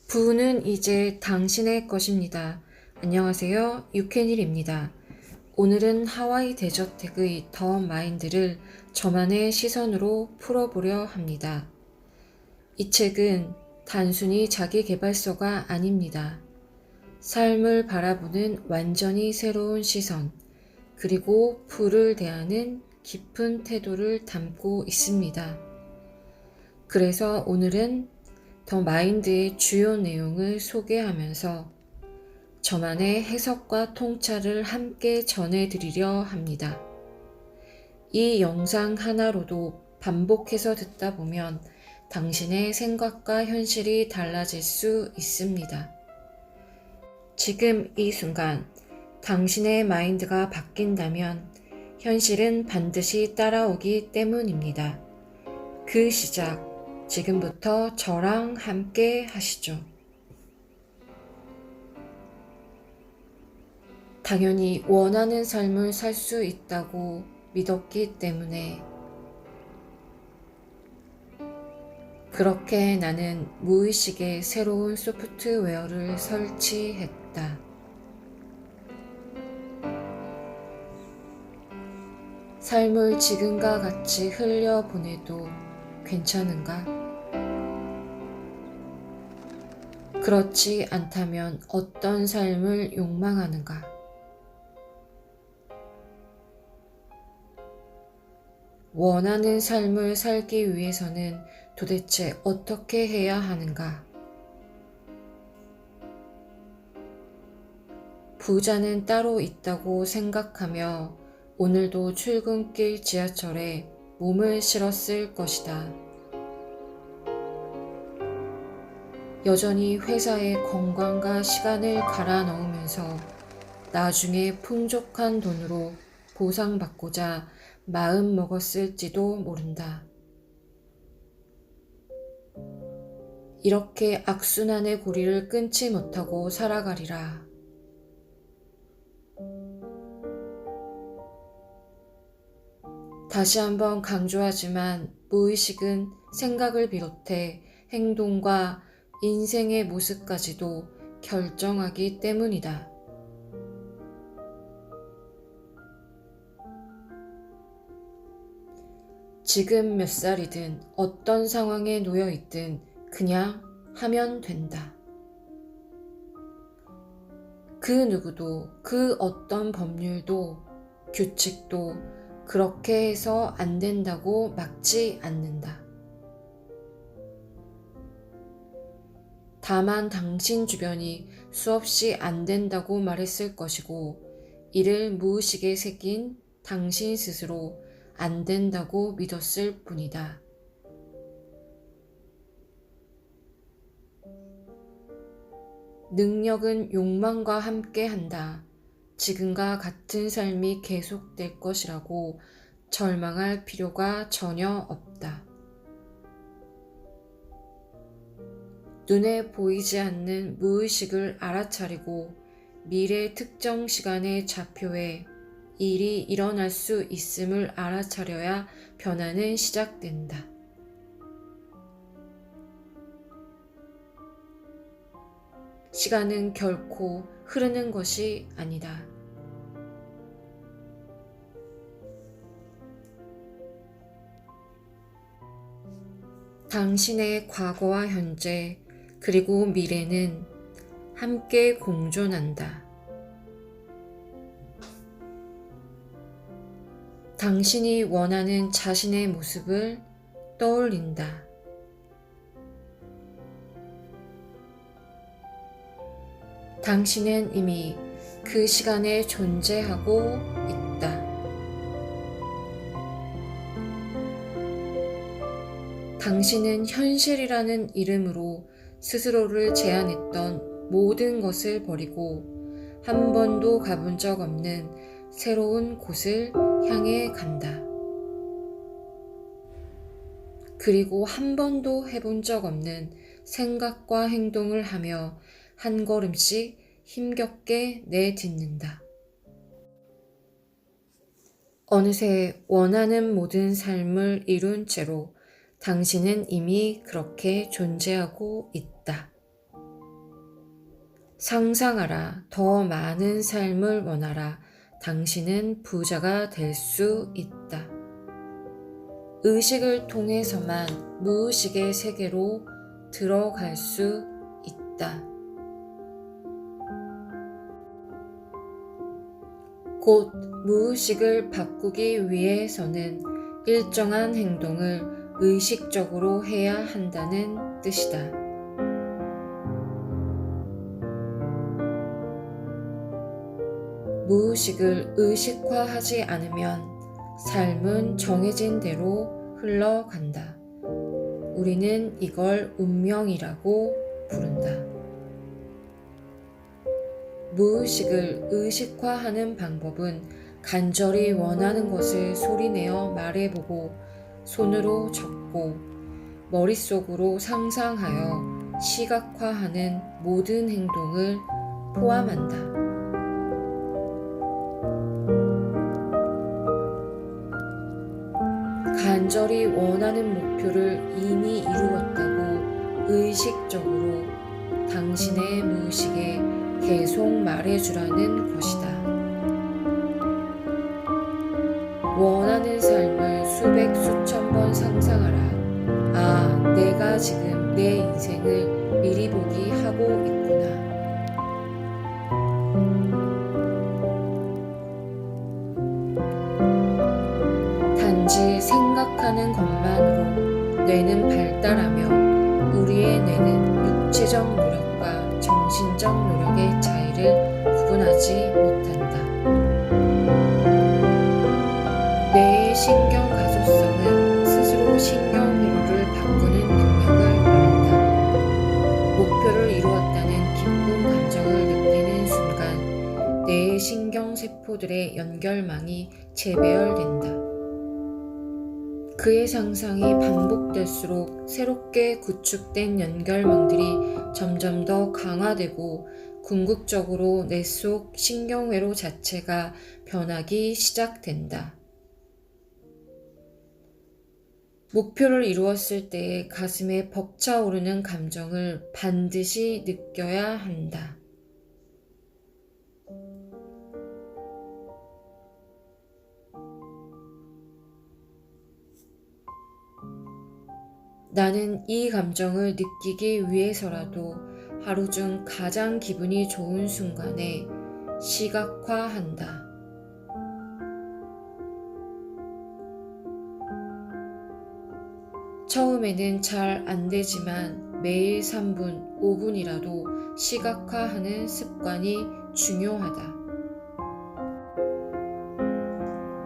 부는 이제 당신의 것입니다. 안녕하세요. 유캔일입니다. 오늘은 하와이 데저텍의 더 마인드를 저만의 시선으로 풀어보려 합니다. 이 책은 단순히 자기계발서가 아닙니다. 삶을 바라보는 완전히 새로운 시선, 그리고 부를 대하는 깊은 태도를 담고 있습니다. 그래서 오늘은 더 마인드의 주요 내용을 소개하면서 저만의 해석과 통찰을 함께 전해드리려 합니다. 이 영상 하나로도 반복해서 듣다 보면 당신의 생각과 현실이 달라질 수 있습니다. 지금 이 순간 당신의 마인드가 바뀐다면 현실은 반드시 따라오기 때문입니다. 그 시작, 지금부터 저랑 함께 하시죠. 당연히 원하는 삶을 살 수 있다고 믿었기 때문에 그렇게 나는 무의식의 새로운 소프트웨어를 설치했다. 삶을 지금과 같이 흘려보내도 괜찮은가? 그렇지 않다면 어떤 삶을 욕망하는가? 원하는 삶을 살기 위해서는 도대체 어떻게 해야 하는가? 부자는 따로 있다고 생각하며 오늘도 출근길 지하철에 몸을 실었을 것이다. 여전히 회사의 건강과 시간을 갈아 넣으면서 나중에 풍족한 돈으로 보상받고자 마음 먹었을지도 모른다. 이렇게 악순환의 고리를 끊지 못하고 살아가리라. 다시 한번 강조하지만 무의식은 생각을 비롯해 행동과 인생의 모습까지도 결정하기 때문이다. 지금 몇 살이든 어떤 상황에 놓여 있든 그냥 하면 된다. 그 누구도 그 어떤 법률도 규칙도 그렇게 해서 안 된다고 막지 않는다. 다만 당신 주변이 수없이 안 된다고 말했을 것이고 이를 무의식에 새긴 당신 스스로 안 된다고 믿었을 뿐이다. 능력은 욕망과 함께 한다. 지금과 같은 삶이 계속될 것이라고 절망할 필요가 전혀 없다. 눈에 보이지 않는 무의식을 알아차리고 미래 특정 시간의 좌표에 일이 일어날 수 있음을 알아차려야 변화는 시작된다. 시간은 결코 흐르는 것이 아니다. 당신의 과거와 현재 그리고 미래는 함께 공존한다. 당신이 원하는 자신의 모습을 떠올린다. 당신은 이미 그 시간에 존재하고 있다. 당신은 현실이라는 이름으로 스스로를 제한했던 모든 것을 버리고 한 번도 가본 적 없는 새로운 곳을 향해 간다. 그리고 한 번도 해본 적 없는 생각과 행동을 하며 한 걸음씩 힘겹게 내딛는다. 어느새 원하는 모든 삶을 이룬 채로 당신은 이미 그렇게 존재하고 있다. 상상하라. 더 많은 삶을 원하라. 당신은 부자가 될 수 있다. 의식을 통해서만 무의식의 세계로 들어갈 수 있다. 곧 무의식을 바꾸기 위해서는 일정한 행동을 의식적으로 해야 한다는 뜻이다. 무의식을 의식화하지 않으면 삶은 정해진 대로 흘러간다. 우리는 이걸 운명이라고 부른다. 무의식을 의식화하는 방법은 간절히 원하는 것을 소리내어 말해보고 손으로 적고 머릿속으로 상상하여 시각화하는 모든 행동을 포함한다. 간절히 원하는 목표를 이미 이루었다고 의식적으로 당신의 무의식에 계속 말해주라는 것이다. 원하는 삶을 수백 수천 번 상상하라. 아, 내가 지금 내 인생을 미리 보기 하고 있구나. 단지 생각하는 것만으로 뇌는 발달하며 우리의 뇌는 육체적 노력과 정신적 노력의 차이를 구분하지 못한다. 뇌의 신경 가소성은 스스로 신경 회로를 바꾸는 능력을 말한다. 목표를 이루었다는 기쁜 감정을 느끼는 순간 뇌의 신경세포들의 연결망이 재배열된다. 그의 상상이 반복될수록 새롭게 구축된 연결망들이 점점 더 강화되고 궁극적으로 뇌 속 신경회로 자체가 변하기 시작된다. 목표를 이루었을 때의 가슴에 벅차오르는 감정을 반드시 느껴야 한다. 나는 이 감정을 느끼기 위해서라도 하루 중 가장 기분이 좋은 순간에 시각화한다. 처음에는 잘 안 되지만 매일 3분, 5분이라도 시각화하는 습관이 중요하다.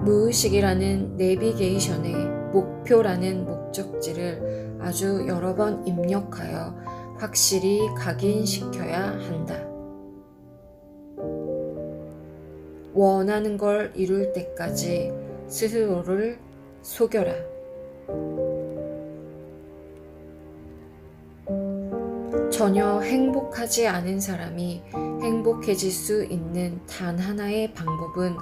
무의식이라는 내비게이션에 목표라는 목적지를 아주 여러 번 입력하여 확실히 각인시켜야 한다. 원하는 걸 이룰 때까지 스스로를 속여라. 전혀 행복하지 않은 사람이 행복해질 수 있는 단 하나의 방법은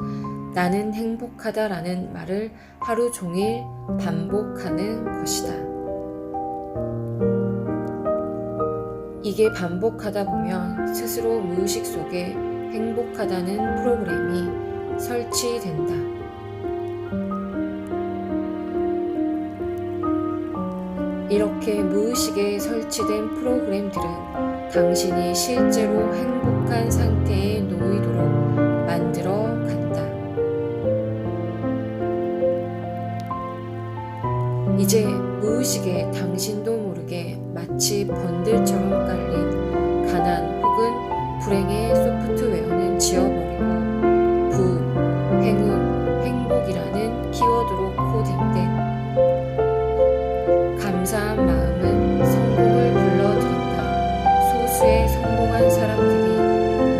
나는 행복하다라는 말을 하루 종일 반복하는 것이다. 이게 반복하다 보면 스스로 무의식 속에 행복하다는 프로그램이 설치된다. 이렇게 무의식에 설치된 프로그램들은 당신이 실제로 행복한 상태에 놓이도록 만들어 간다. 이제 무의식에 당신도 모르게 마치 번들처럼 깔린 가난 혹은 불행의 소프트웨어는 지워버리고 부, 행운, 행복이라는 키워드로 코딩된 감사한 마음은 성공을 불러들인다. 소수의 성공한 사람들이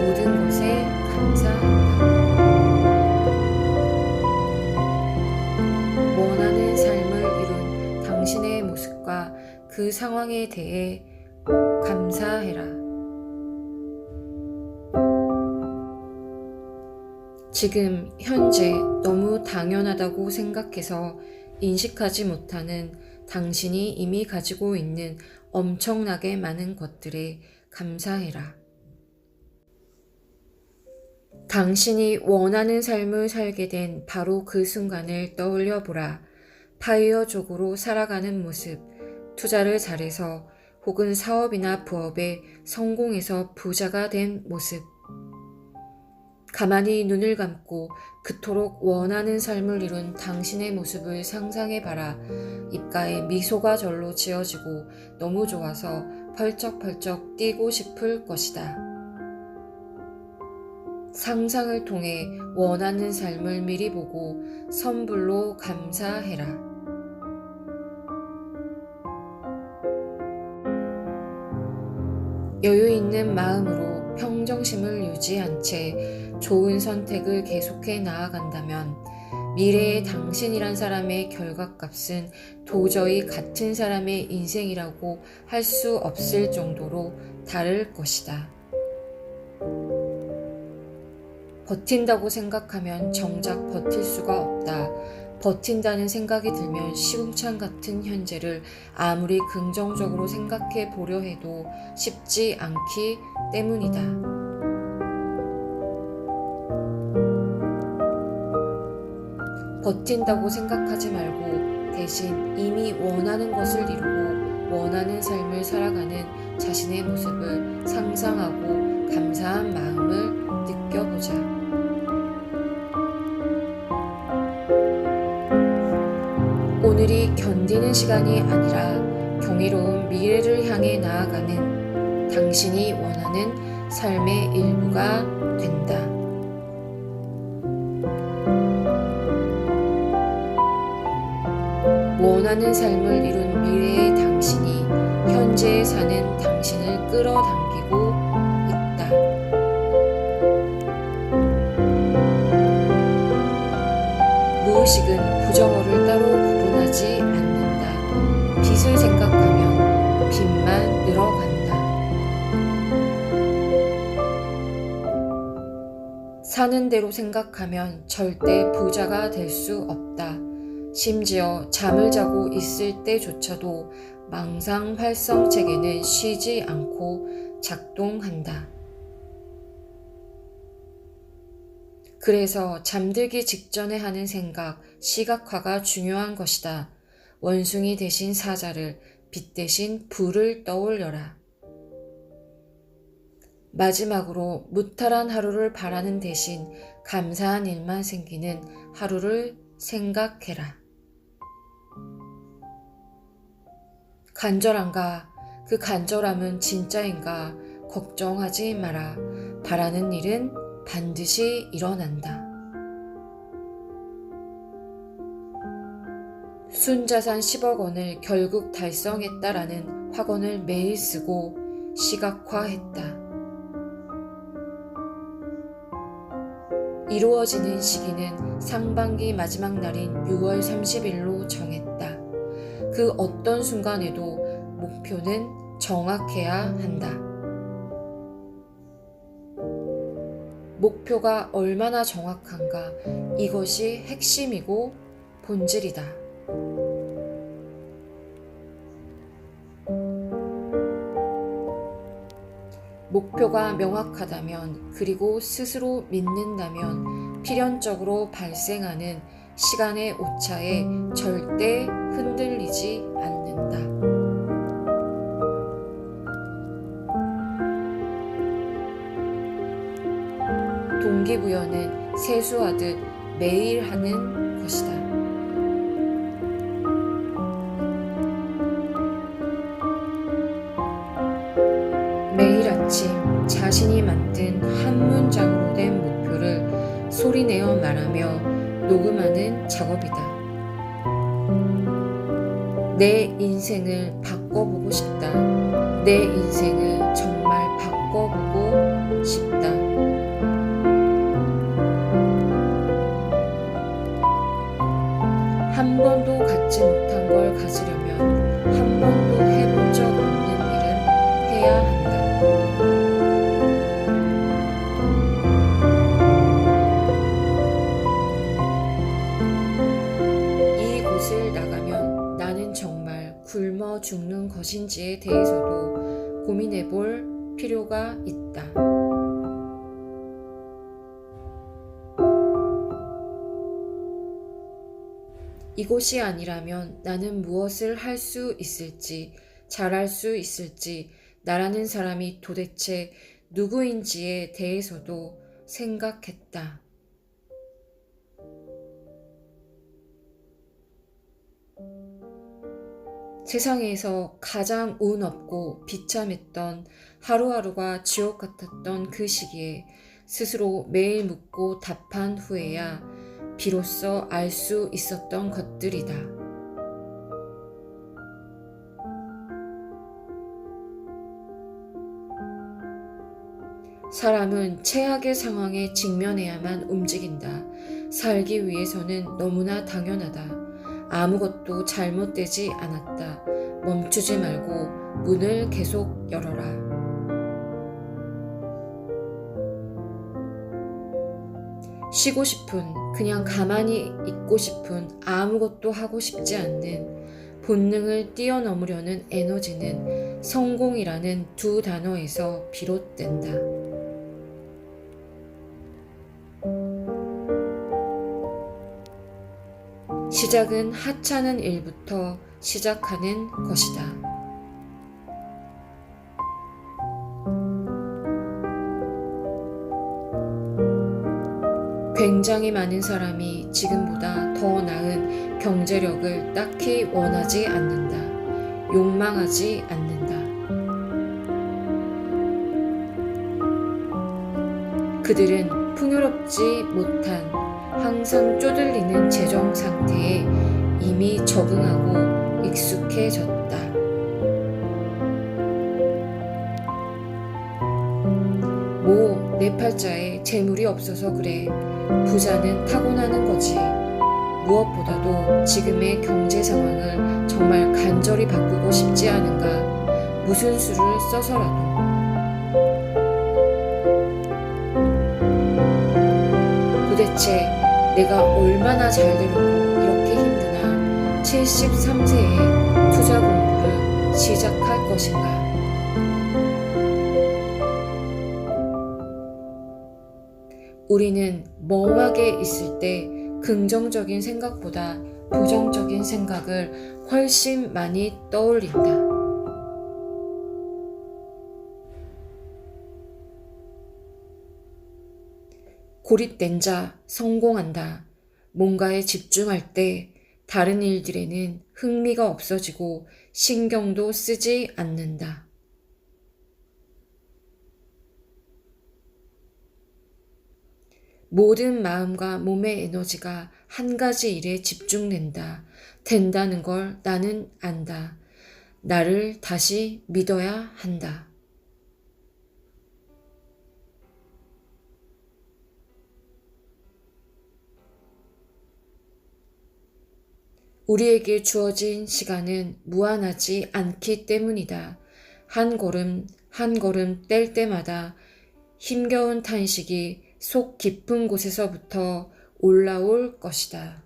모든 것에 감사한다. 원하는 삶을 이룬 당신의 모습과 그 상황에 대해 감사해라. 지금 현재 너무 당연하다고 생각해서 인식하지 못하는 당신이 이미 가지고 있는 엄청나게 많은 것들에 감사해라. 당신이 원하는 삶을 살게 된 바로 그 순간을 떠올려 보라. 파이어족으로 살아가는 모습, 투자를 잘해서 혹은 사업이나 부업에 성공해서 부자가 된 모습. 가만히 눈을 감고 그토록 원하는 삶을 이룬 당신의 모습을 상상해 봐라. 입가에 미소가 절로 지어지고 너무 좋아서 펄쩍펄쩍 뛰고 싶을 것이다. 상상을 통해 원하는 삶을 미리 보고 선불로 감사해라. 여유 있는 마음으로 평정심을 유지한 채 좋은 선택을 계속해 나아간다면 미래의 당신이란 사람의 결과값은 도저히 같은 사람의 인생이라고 할 수 없을 정도로 다를 것이다. 버틴다고 생각하면 정작 버틸 수가 없다. 버틴다는 생각이 들면 시궁창 같은 현재를 아무리 긍정적으로 생각해 보려 해도 쉽지 않기 때문이다. 버틴다고 생각하지 말고 대신 이미 원하는 것을 이루고 원하는 삶을 살아가는 자신의 모습을 상상하고 감사한 마음을 느껴보자. 오늘이 견디는 시간이 아니라 경이로운 미래를 향해 나아가는 당신이 원하는 삶의 일부가 된다. 원하는 삶을 이룬 미래의 당신이 현재에 사는 당신을 끌어당기고 있다. 무의식은 부정어를 따로 구분하지 않는다. 빚을 생각하면 빚만 늘어간다. 사는 대로 생각하면 절대 부자가 될 수 없다. 심지어 잠을 자고 있을 때조차도 망상활성 체계는 쉬지 않고 작동한다. 그래서 잠들기 직전에 하는 생각, 시각화가 중요한 것이다. 원숭이 대신 사자를, 빛 대신 불을 떠올려라. 마지막으로 무탈한 하루를 바라는 대신 감사한 일만 생기는 하루를 생각해라. 간절한가? 그 간절함은 진짜인가? 걱정하지 마라. 바라는 일은 반드시 일어난다. 순자산 10억 원을 결국 달성했다라는 확언을 매일 쓰고 시각화했다. 이루어지는 시기는 상반기 마지막 날인 6월 30일로 정했다. 그 어떤 순간에도 목표는 정확해야 한다. 목표가 얼마나 정확한가, 이것이 핵심이고 본질이다. 목표가 명확하다면, 그리고 스스로 믿는다면 필연적으로 발생하는 시간의 오차에 절대 흔들리지 않는다. 동기부여는 세수하듯 매일 하는 것이다. 매일 아침 자신이 만든 한 문장으로 된 목표를 소리내어 말하며 녹음하는 작업이다. 내 인생을 바꿔보고 싶다. 내 인생을 정말 바꿔보고 싶다. 한 번도 갖지 못한 걸 가지려면 한 번도 해본 적 없는 일을 해야 한다. 이곳을 나가면 나는 정말 굶어 죽는 것인지에 대해서도 고민해 볼 필요가 있다. 이곳이 아니라면 나는 무엇을 할 수 있을지, 잘할 수 있을지, 나라는 사람이 도대체 누구인지에 대해서도 생각했다. 세상에서 가장 운 없고 비참했던 하루하루가 지옥 같았던 그 시기에 스스로 매일 묻고 답한 후에야 비로소 알 수 있었던 것들이다. 사람은 최악의 상황에 직면해야만 움직인다. 살기 위해서는 너무나 당연하다. 아무것도 잘못되지 않았다. 멈추지 말고 문을 계속 열어라. 쉬고 싶은, 그냥 가만히 있고 싶은, 아무것도 하고 싶지 않는 본능을 뛰어넘으려는 에너지는 성공이라는 두 단어에서 비롯된다. 시작은 하찮은 일부터 시작하는 것이다. 굉장히 많은 사람이 지금보다 더 나은 경제력을 딱히 원하지 않는다. 욕망하지 않는다. 그들은 풍요롭지 못한 항상 쪼들리는 재정 상태에 이미 적응하고 익숙해졌다. 내 팔자에 재물이 없어서 그래. 부자는 타고나는 거지. 무엇보다도 지금의 경제 상황을 정말 간절히 바꾸고 싶지 않은가. 무슨 수를 써서라도. 도대체 내가 얼마나 잘 되려고 이렇게 힘드나 73세에 투자 공부를 시작할 것인가. 우리는 멍하게 있을 때 긍정적인 생각보다 부정적인 생각을 훨씬 많이 떠올린다. 고립된 자 성공한다. 뭔가에 집중할 때 다른 일들에는 흥미가 없어지고 신경도 쓰지 않는다. 모든 마음과 몸의 에너지가 한 가지 일에 집중된다. 된다는 걸 나는 안다. 나를 다시 믿어야 한다. 우리에게 주어진 시간은 무한하지 않기 때문이다. 한 걸음 한 걸음 뗄 때마다 힘겨운 탄식이 속 깊은 곳에서부터 올라올 것이다.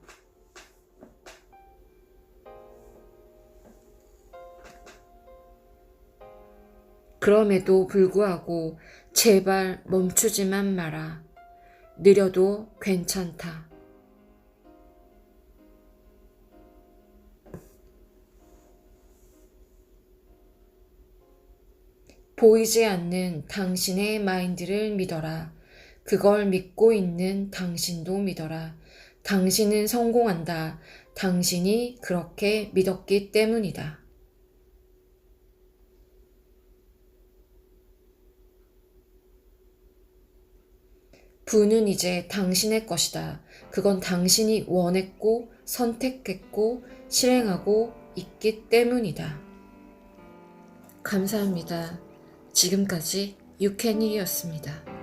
그럼에도 불구하고 제발 멈추지만 마라. 느려도 괜찮다. 보이지 않는 당신의 마인드를 믿어라. 그걸 믿고 있는 당신도 믿어라. 당신은 성공한다. 당신이 그렇게 믿었기 때문이다. 부는 이제 당신의 것이다. 그건 당신이 원했고 선택했고 실행하고 있기 때문이다. 감사합니다. 지금까지 유캔일이었습니다.